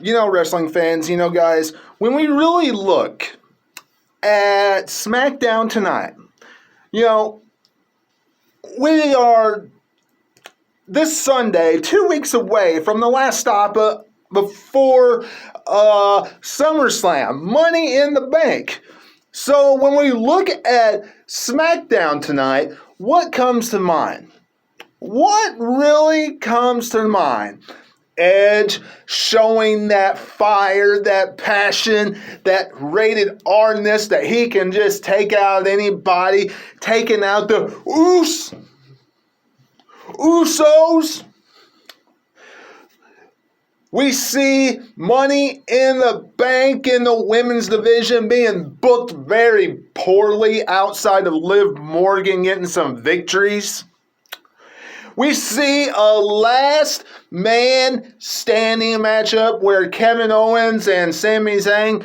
Wrestling fans, guys, when we really look at SmackDown tonight, we are this Sunday 2 weeks away from the last stop before SummerSlam, Money in the Bank. So when we look at SmackDown tonight, what comes to mind? What really comes to mind? Edge showing that fire, that passion, that rated R-ness that he can just take out anybody, taking out the Usos. We see Money in the Bank in the women's division being booked very poorly outside of Liv Morgan getting some victories. We see a last man standing matchup where Kevin Owens and Sami Zayn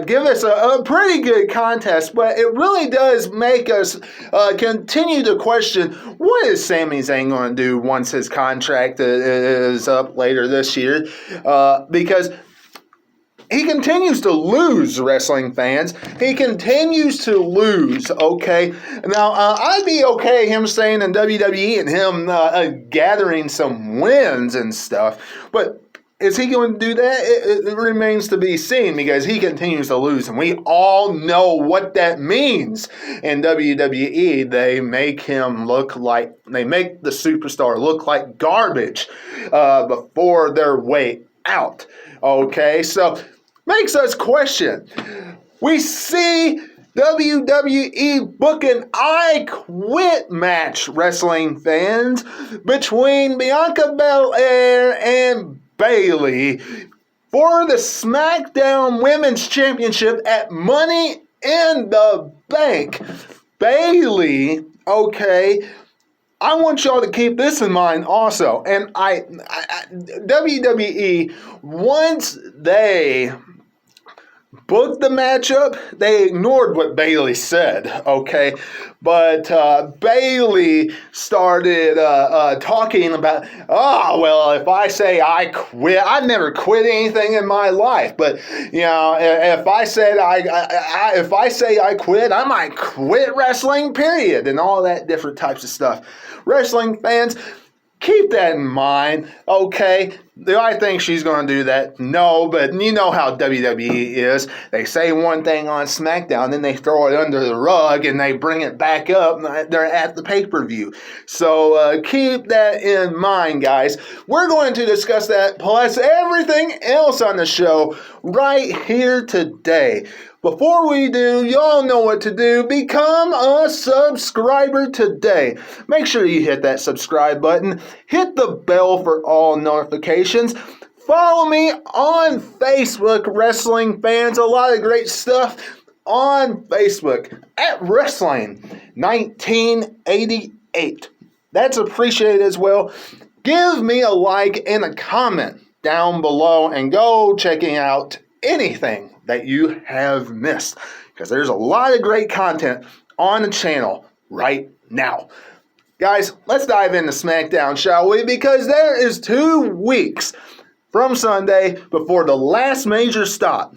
give us a pretty good contest, but it really does make us continue to question, what is Sami Zayn going to do once his contract is up later this year? Because he continues to lose, wrestling fans. He continues to lose, okay? Now, I'd be okay him staying in WWE and him gathering some wins and stuff, but is he going to do that? It remains to be seen because he continues to lose, and we all know what that means. In WWE, they make the superstar look like garbage before their way out, okay? So, makes us question. We see WWE book an I Quit match, wrestling fans, between Bianca Belair and Bayley for the SmackDown Women's Championship at Money in the Bank. Bayley, okay, I want y'all to keep this in mind also. And WWE, once they booked the matchup, they ignored what Bayley said, okay? But Bayley started talking about, if I say I quit, I've never quit anything in my life. But if I said if I say I quit, I might quit wrestling, period, and all that different types of stuff. Wrestling fans, keep that in mind, okay? Do I think she's going to do that? No, but you know how WWE is. They say one thing on SmackDown, then they throw it under the rug, and they bring it back up. They're at the pay-per-view. So keep that in mind, guys. We're going to discuss that, plus everything else on the show right here today. Before we do, y'all know what to do. Become a subscriber today. Make sure you hit that subscribe button. Hit the bell for all notifications. Follow me on Facebook, wrestling fans. A lot of great stuff on Facebook at Wrestling 1988. That's appreciated as well. Give me a like and a comment down below and go checking out anything that you have missed, because there's a lot of great content on the channel right now. Guys, let's dive into SmackDown, shall we? Because there is 2 weeks from Sunday before the last major stop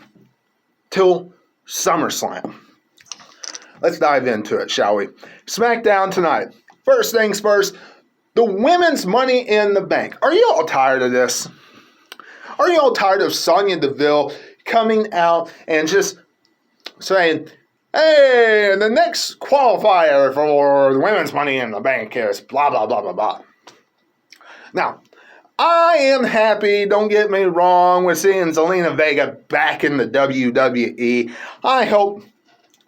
till SummerSlam. Let's dive into it, shall we? SmackDown tonight. First things first, the women's Money in the Bank. Are you all tired of this? Are you all tired of Sonya Deville coming out and just saying, hey, the next qualifier for the women's Money in the Bank is blah, blah, blah, blah, blah. Now, I am happy, don't get me wrong, with seeing Zelina Vega back in the WWE. I hope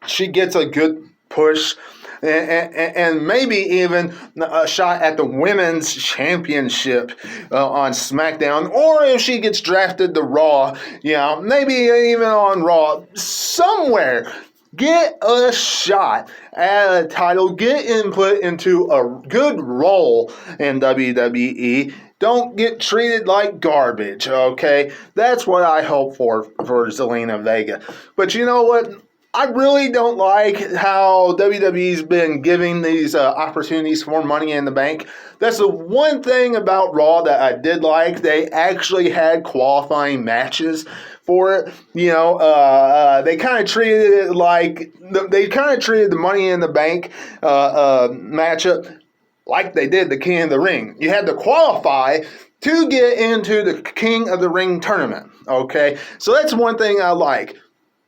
she gets a good push and maybe even a shot at the women's championship on SmackDown, or if she gets drafted to Raw, maybe even on Raw, somewhere. Get a shot at a title, get input into a good role in WWE. Don't get treated like garbage, okay? That's what I hope for Zelina Vega. But you know what? I really don't like how WWE's been giving these opportunities for Money in the Bank. That's the one thing about Raw that I did like. They actually had qualifying matches for it. They kind of treated it like the Money in the Bank matchup like they did the King of the Ring. You had to qualify to get into the King of the Ring tournament. Okay, so that's one thing I like.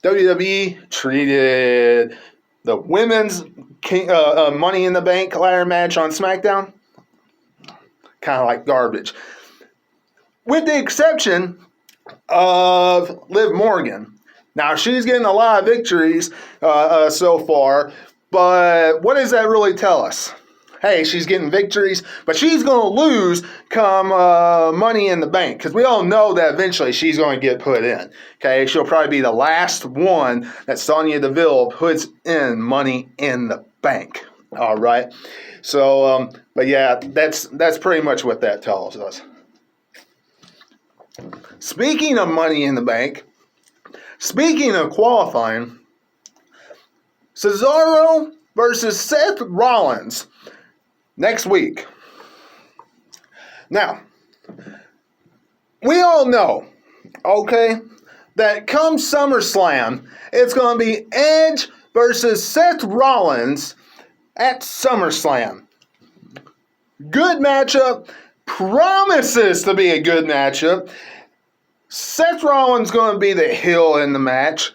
WWE treated the women's Money in the Bank ladder match on SmackDown kind of like garbage. With the exception of Liv Morgan. Now, she's getting a lot of victories so far, but what does that really tell us? Hey, she's getting victories, but she's going to lose come Money in the Bank, because we all know that eventually she's going to get put in. Okay, she'll probably be the last one that Sonya Deville puts in Money in the Bank. All right, so but yeah, that's pretty much what that tells us. Speaking of Money in the Bank, speaking of qualifying, Cesaro versus Seth Rollins next week. Now, we all know, okay, that come SummerSlam, it's going to be Edge versus Seth Rollins at SummerSlam. Good matchup. Promises to be a good matchup. Seth Rollins going to be the heel in the match.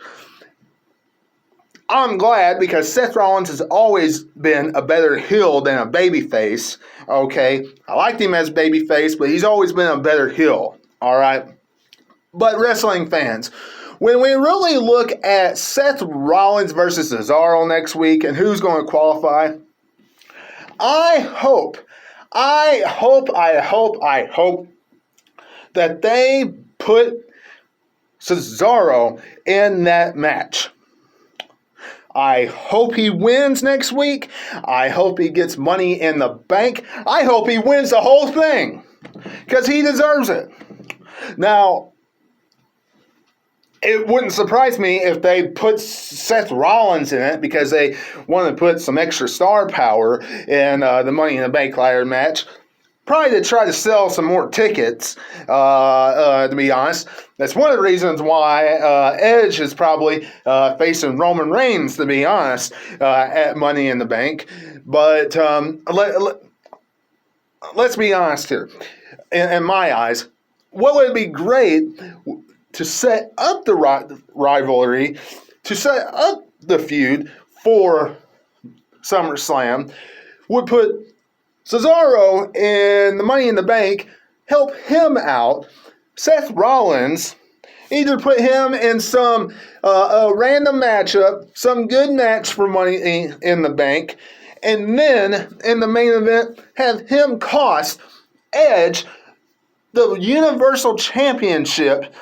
I'm glad, because Seth Rollins has always been a better heel than a babyface. Okay, I liked him as babyface, but he's always been a better heel. All right, but wrestling fans, when we really look at Seth Rollins versus Cesaro next week and who's going to qualify, I hope that they put Cesaro in that match. I hope he wins next week. I hope he gets Money in the Bank. I hope he wins the whole thing, because he deserves it. Now, it wouldn't surprise me if they put Seth Rollins in it, because they want to put some extra star power in the Money in the Bank ladder match. Probably to try to sell some more tickets, to be honest. That's one of the reasons why Edge is probably facing Roman Reigns, to be honest, at Money in the Bank. But let's be honest here. In my eyes, what would be great to set up the rivalry, to set up the feud for SummerSlam, would put Cesaro in the Money in the Bank, help him out. Seth Rollins, either put him in some a random matchup, some good match for Money in the Bank, and then in the main event, have him cost Edge the Universal Championship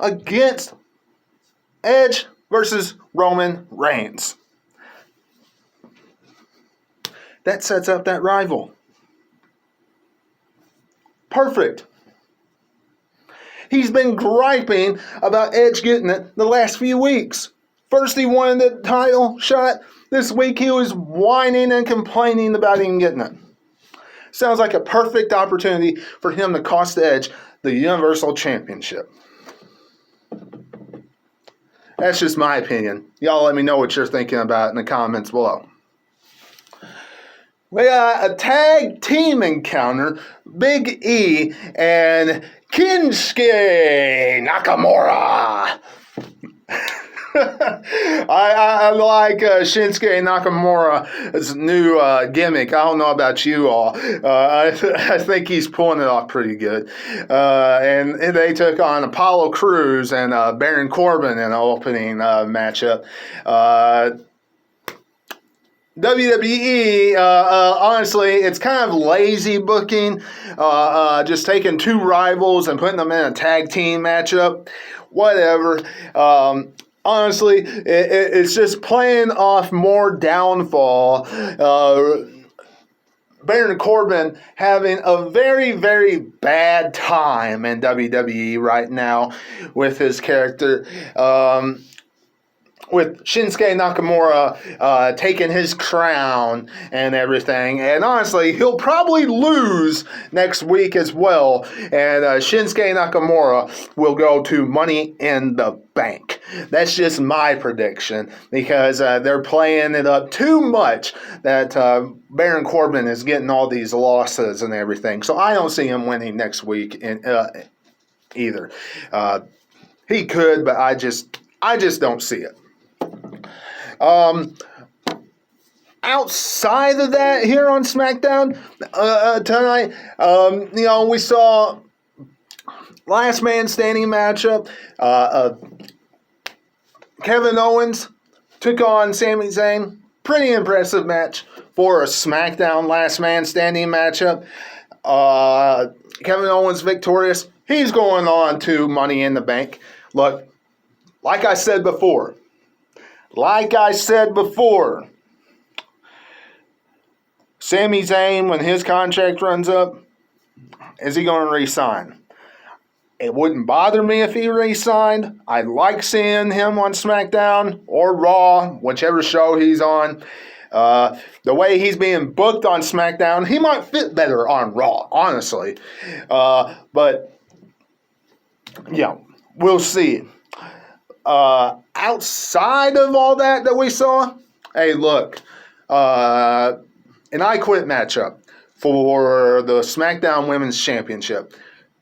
against Edge versus Roman Reigns. That sets up that rival. Perfect. He's been griping about Edge getting it the last few weeks. First he wanted the title shot. This week he was whining and complaining about him getting it. Sounds like a perfect opportunity for him to cost Edge the Universal Championship. That's just my opinion. Y'all let me know what you're thinking about it in the comments below. We got a tag team encounter, Big E and Shinsuke Nakamura. I like Shinsuke Nakamura's new gimmick. I don't know about you all. I think he's pulling it off pretty good. And they took on Apollo Crews and Baron Corbin in an opening matchup. WWE, honestly, it's kind of lazy booking, just taking two rivals and putting them in a tag team matchup, whatever. Honestly, it's just playing off more downfall. Baron Corbin having a very, very bad time in WWE right now with his character. with Shinsuke Nakamura taking his crown and everything. And honestly, he'll probably lose next week as well. And Shinsuke Nakamura will go to Money in the Bank. That's just my prediction because they're playing it up too much that Baron Corbin is getting all these losses and everything. So I don't see him winning next week either. He could, but I just don't see it. Outside of that, here on SmackDown tonight, we saw last man standing matchup. Kevin Owens took on Sami Zayn. Pretty impressive match for a SmackDown last man standing matchup. Kevin Owens victorious. He's going on to Money in the Bank. Look, like I said before, Sami Zayn, when his contract runs up, is he going to re-sign? It wouldn't bother me if he re-signed. I like seeing him on SmackDown or Raw, whichever show he's on. The way he's being booked on SmackDown, he might fit better on Raw, honestly. But, yeah, we'll see. Outside of all that we saw, hey, look, an I Quit matchup for the SmackDown Women's Championship.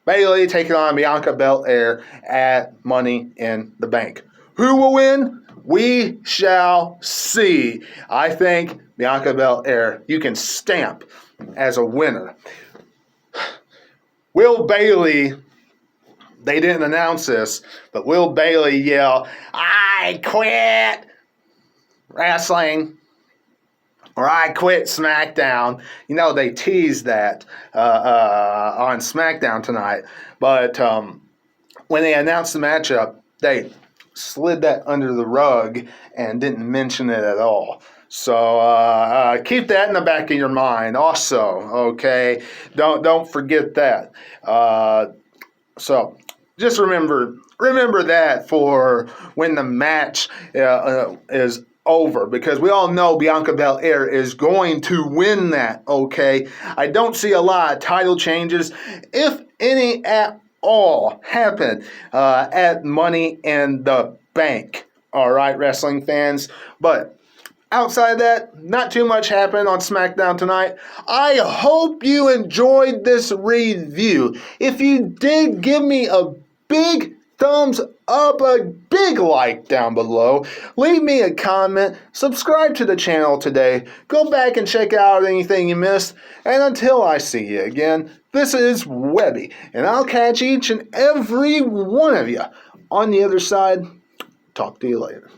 Bayley taking on Bianca Belair at Money in the Bank. Who will win? We shall see. I think Bianca Belair, you can stamp as a winner. Will Bayley, they didn't announce this, but will Bayley yell, "I quit wrestling," or "I quit SmackDown"? You know, they teased that on SmackDown tonight. But when they announced the matchup, they slid that under the rug and didn't mention it at all. So keep that in the back of your mind also, okay? Don't forget that. So just remember that for when the match is over, because we all know Bianca Belair is going to win that, okay? I don't see a lot of title changes, if any at all, happen at Money in the Bank. All right, wrestling fans. But outside of that, not too much happened on SmackDown tonight. I hope you enjoyed this review. If you did, give me a big thumbs up, a big like down below. Leave me a comment. Subscribe to the channel today. Go back and check out anything you missed. And until I see you again, this is Webby. And I'll catch each and every one of you on the other side. Talk to you later.